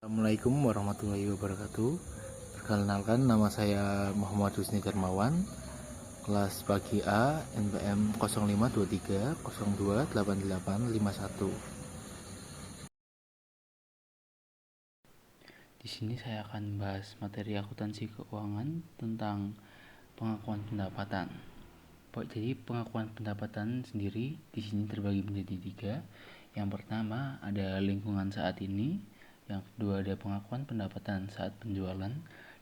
Assalamualaikum warahmatullahi wabarakatuh. Perkenalkan, nama saya Muhammad Husni Darmawan, kelas pagi A, NPM 0523028851. Di sini saya akan membahas materi akuntansi keuangan tentang pengakuan pendapatan. Jadi pengakuan pendapatan sendiri di sini terbagi menjadi 3. Yang pertama ada lingkungan saat ini, yang kedua ada pengakuan pendapatan saat penjualan,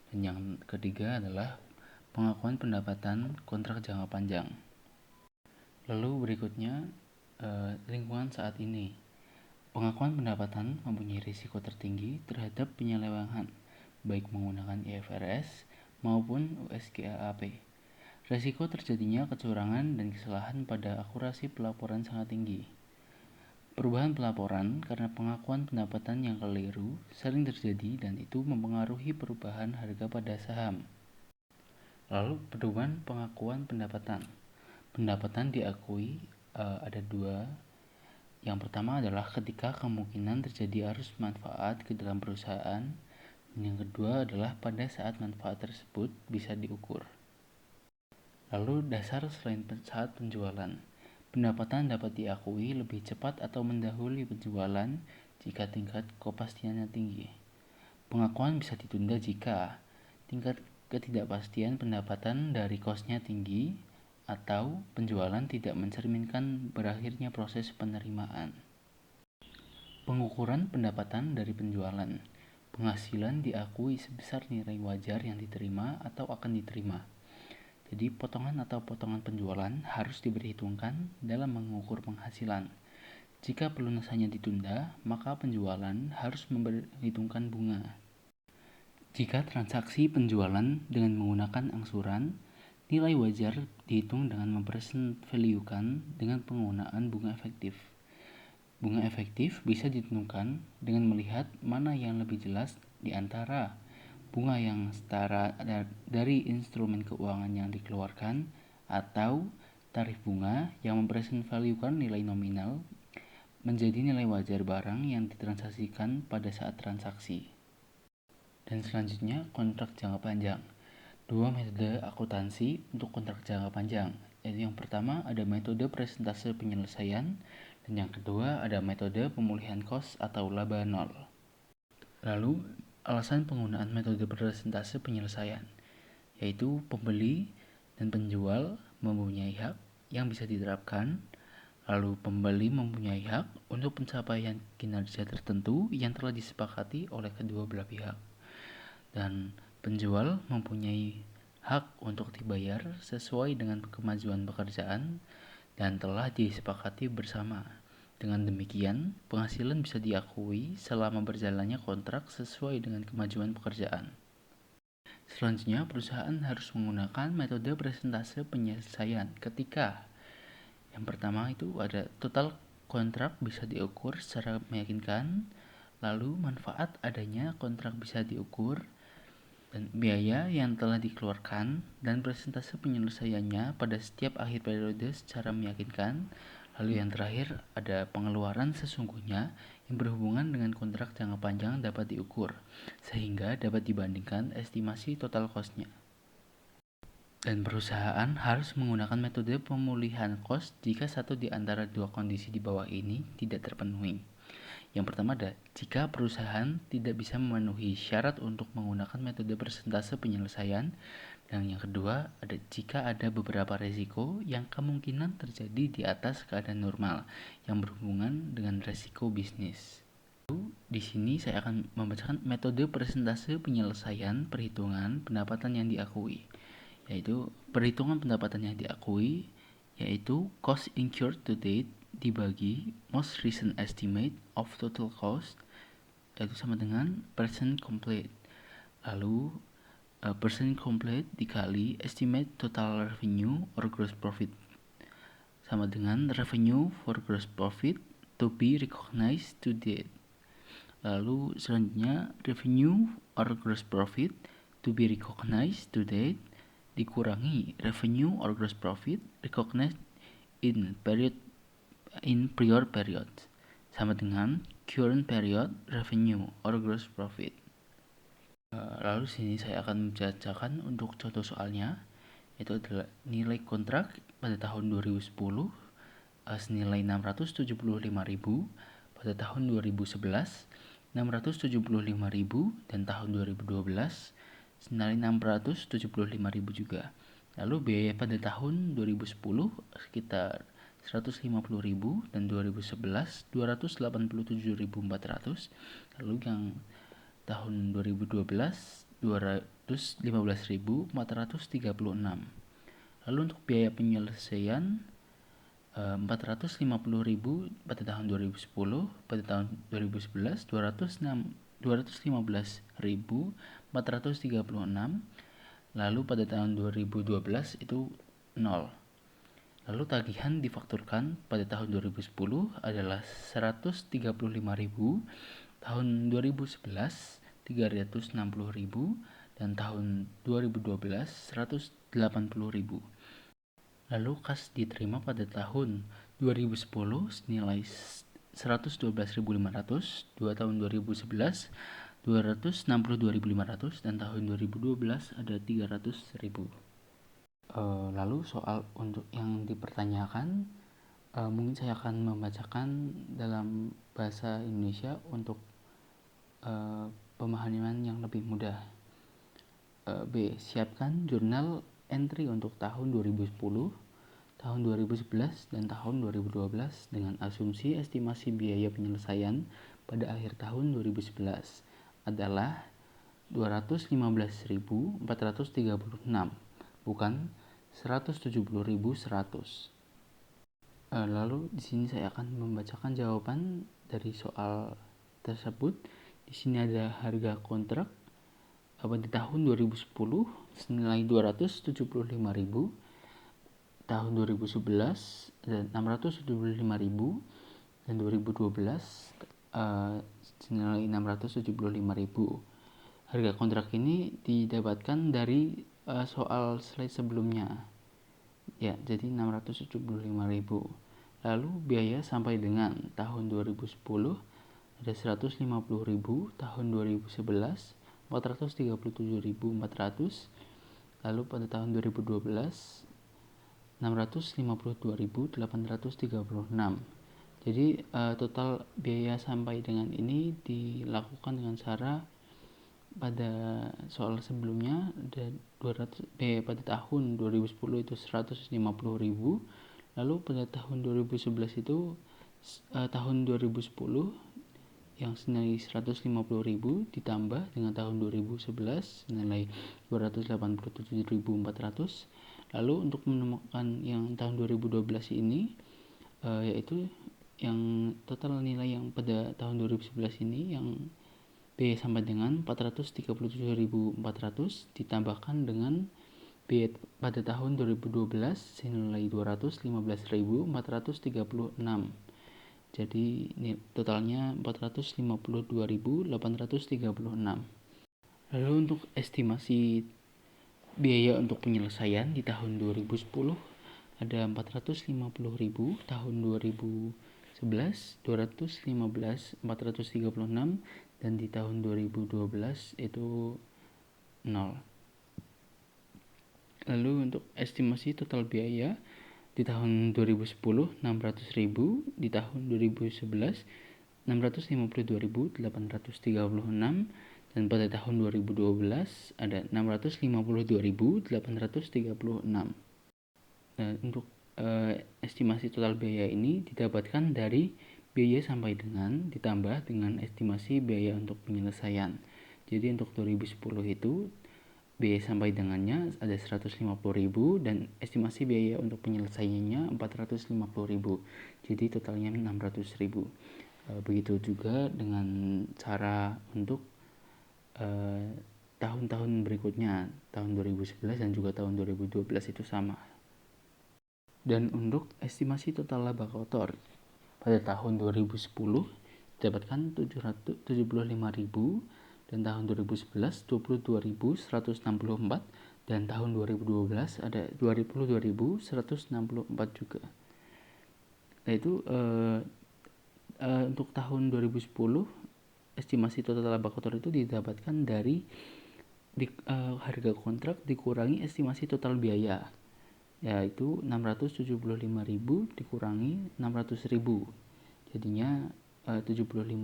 dan yang ketiga adalah pengakuan pendapatan kontrak jangka panjang. Lalu berikutnya lingkungan saat ini. Pengakuan pendapatan mempunyai risiko tertinggi terhadap penyelewengan, baik menggunakan IFRS maupun USGAAP. Risiko terjadinya kecurangan dan kesalahan pada akurasi pelaporan sangat tinggi. Perubahan pelaporan karena pengakuan pendapatan yang keliru sering terjadi dan itu mempengaruhi perubahan harga pada saham. Lalu pedoman pengakuan pendapatan. Pendapatan diakui ada 2. Yang pertama adalah ketika kemungkinan terjadi arus manfaat ke dalam perusahaan, dan yang kedua adalah pada saat manfaat tersebut bisa diukur. Lalu dasar selain saat penjualan. Pendapatan dapat diakui lebih cepat atau mendahului penjualan jika tingkat kepastiannya tinggi. Pengakuan bisa ditunda jika tingkat ketidakpastian pendapatan dari kosnya tinggi atau penjualan tidak mencerminkan berakhirnya proses penerimaan. Pengukuran pendapatan dari penjualan. Penghasilan diakui sebesar nilai wajar yang diterima atau akan diterima. Jadi potongan atau potongan penjualan harus diperhitungkan dalam mengukur penghasilan. Jika pelunasannya ditunda, maka penjualan harus memperhitungkan bunga. Jika transaksi penjualan dengan menggunakan angsuran, nilai wajar dihitung dengan mempresent value-kan dengan penggunaan bunga efektif. Bunga efektif bisa ditentukan dengan melihat mana yang lebih jelas di antara bunga yang setara dari instrumen keuangan yang dikeluarkan atau tarif bunga yang mempresent value-kan nilai nominal menjadi nilai wajar barang yang ditransaksikan pada saat transaksi. Dan selanjutnya kontrak jangka panjang. 2 metode akuntansi untuk kontrak jangka panjang, yaitu yang pertama ada metode presentase penyelesaian dan yang kedua ada metode pemulihan kos atau laba nol. Lalu alasan penggunaan metode presentase penyelesaian, yaitu pembeli dan penjual mempunyai hak yang bisa diterapkan, lalu pembeli mempunyai hak untuk pencapaian kinerja tertentu yang telah disepakati oleh kedua belah pihak, dan penjual mempunyai hak untuk dibayar sesuai dengan kemajuan pekerjaan dan telah disepakati bersama. Dengan demikian, penghasilan bisa diakui selama berjalannya kontrak sesuai dengan kemajuan pekerjaan. Selanjutnya, perusahaan harus menggunakan metode presentase penyelesaian ketika yang pertama itu ada total kontrak bisa diukur secara meyakinkan, lalu manfaat adanya kontrak bisa diukur, dan biaya yang telah dikeluarkan dan presentase penyelesaiannya pada setiap akhir periode secara meyakinkan. Lalu yang terakhir ada pengeluaran sesungguhnya yang berhubungan dengan kontrak jangka panjang dapat diukur sehingga dapat dibandingkan estimasi total cost-nya. Dan perusahaan harus menggunakan metode pemulihan kos jika satu di antara dua kondisi di bawah ini tidak terpenuhi. Yang pertama ada jika perusahaan tidak bisa memenuhi syarat untuk menggunakan metode persentase penyelesaian, dan yang kedua ada jika ada beberapa risiko yang kemungkinan terjadi di atas keadaan normal yang berhubungan dengan risiko bisnis. Di sini saya akan membacakan metode persentase penyelesaian perhitungan pendapatan yang diakui, yaitu perhitungan pendapatan yang diakui yaitu cost incurred to date dibagi most recent estimate of total cost, yaitu sama dengan percent complete. Lalu percent complete dikali estimate total revenue or gross profit, sama dengan revenue for gross profit to be recognized to date. Lalu selanjutnya revenue or gross profit to be recognized to date dikurangi revenue or gross profit recognized in prior period, sama dengan current period revenue or gross profit. Lalu sini saya akan membacakan untuk contoh soalnya, yaitu adalah nilai kontrak pada tahun 2010 senilai 675.000, pada tahun 2011 675.000, dan tahun 2012 senilai 675.000 juga. Lalu biaya pada tahun 2010 sekitar 150.000 dan 2011 287.400. Lalu yang tahun 2012 215.436. Lalu untuk biaya penyelesaian 450.000 pada tahun 2010, pada tahun 2011 215.436, lalu pada tahun 2012 itu 0. Lalu tagihan difakturkan pada tahun 2010 adalah 135.000, tahun 2011 360.000, dan tahun 2012 180.000. Lalu kas diterima pada tahun 2010 senilai 112.500, tahun 2011 262.500, dan tahun 2012 ada 300.000. Lalu soal untuk yang dipertanyakan, mungkin saya akan membacakan dalam bahasa Indonesia untuk pemahaman yang lebih mudah. B. Siapkan jurnal entry untuk tahun 2010, tahun 2011, dan tahun 2012 dengan asumsi estimasi biaya penyelesaian pada akhir tahun 2011 adalah 215.436, bukan 170.100. Lalu di sini saya akan membacakan jawaban dari soal tersebut. Di sini ada harga kontrak pada tahun 2010 senilai 275.000, tahun 2011 dan 675.000, dan 2012 senilai 675.000. Harga kontrak ini didapatkan dari soal slide sebelumnya. Ya, jadi 675.000. Lalu biaya sampai dengan tahun 2010 ada 150.000, tahun 2011 437.400, lalu pada tahun 2012 652.836. Jadi total biaya sampai dengan ini dilakukan dengan cara pada soal sebelumnya ada 200 pada tahun 2010 itu 150.000, lalu pada tahun 2011 itu tahun 2010 yang senilai 150.000 ditambah dengan tahun 2011 senilai 287.400. Lalu untuk menemukan yang tahun 2012 ini yaitu yang total nilai yang pada tahun 2011 ini yang B sama dengan 437.400 ditambahkan dengan B pada tahun 2012 senilai 215.436. Jadi totalnya 452.836. Lalu untuk estimasi biaya untuk penyelesaian di tahun 2010 ada 450.000, tahun 2011 215.436, dan di tahun 2012 itu 0. Lalu untuk estimasi total biaya di tahun 2010 600.000, di tahun 2011 652.836, dan pada tahun 2012 ada 652.836. Dan untuk estimasi total biaya ini didapatkan dari biaya sampai dengan ditambah dengan estimasi biaya untuk penyelesaian. Jadi untuk 2010 itu biaya sampai dengannya ada 150.000 dan estimasi biaya untuk penyelesaiannya 450.000. Jadi totalnya 600.000. Begitu juga dengan cara untuk tahun-tahun berikutnya, tahun 2011 dan juga tahun 2012 itu sama. Dan untuk estimasi total laba kotor pada tahun 2010 didapatkan 775.000, dan tahun 2011 22.164, dan tahun 2012 ada 22.164 juga. Yaitu untuk tahun 2010 estimasi total laba kotor itu didapatkan dari harga kontrak dikurangi estimasi total biaya, yaitu 675.000 dikurangi 600.000, jadinya 75.000.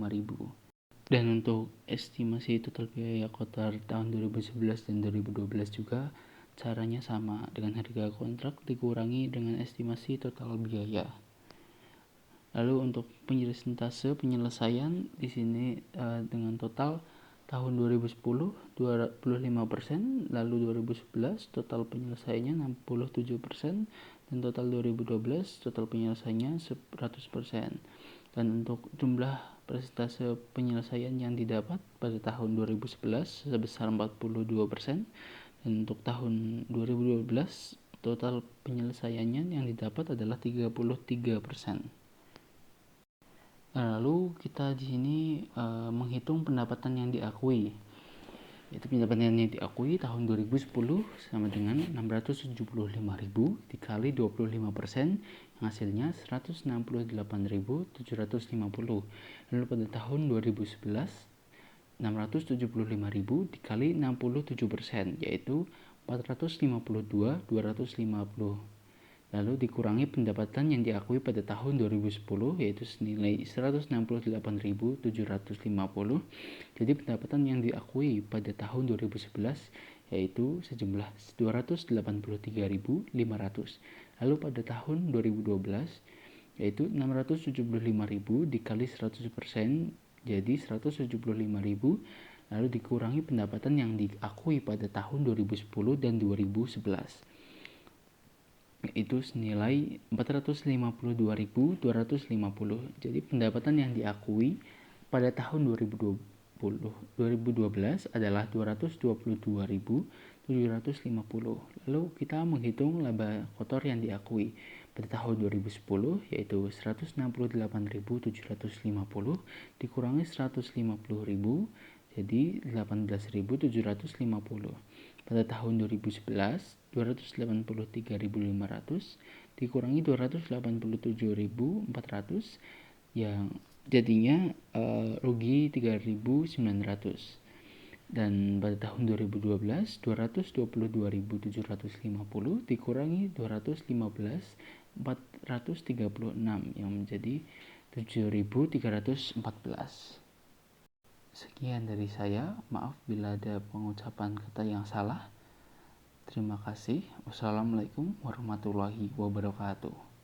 Dan untuk estimasi total biaya kotor tahun 2011 dan 2012 juga caranya sama, dengan harga kontrak dikurangi dengan estimasi total biaya. Lalu untuk persentase penyelesaian di sini dengan total tahun 2010 25%, lalu 2011 total penyelesaiannya 67%, dan total 2012 total penyelesaiannya 100%. Dan untuk jumlah persentase penyelesaian yang didapat pada tahun 2011 sebesar 42%, dan untuk tahun 2012 total penyelesaiannya yang didapat adalah 33%. Lalu kita di sini menghitung pendapatan yang diakui. Yaitu pendapatan yang diakui tahun 2010 sama dengan 675.000 dikali 25%, yang hasilnya 168.750. Lalu pada tahun 2011 675.000 dikali 67%, yaitu 452.250. Lalu dikurangi pendapatan yang diakui pada tahun 2010, yaitu senilai 168.750. Jadi pendapatan yang diakui pada tahun 2011 yaitu sejumlah 283.500. Lalu pada tahun 2012 yaitu 675.000 dikali 100%, jadi 175.000. Lalu dikurangi pendapatan yang diakui pada tahun 2010 dan 2011, itu senilai 452.250. Jadi pendapatan yang diakui pada tahun 2012 adalah 222.750. Lalu kita menghitung laba kotor yang diakui pada tahun 2010 yaitu 168.750 dikurangi 150.000, jadi 18.750. Pada tahun 2011 283.500 dikurangi 287.400, yang jadinya rugi 3.900. Dan pada tahun 2012 222.750 dikurangi 215.436, yang menjadi 7.314. Sekian dari saya, maaf bila ada pengucapan kata yang salah. Terima kasih. Wassalamualaikum warahmatullahi wabarakatuh.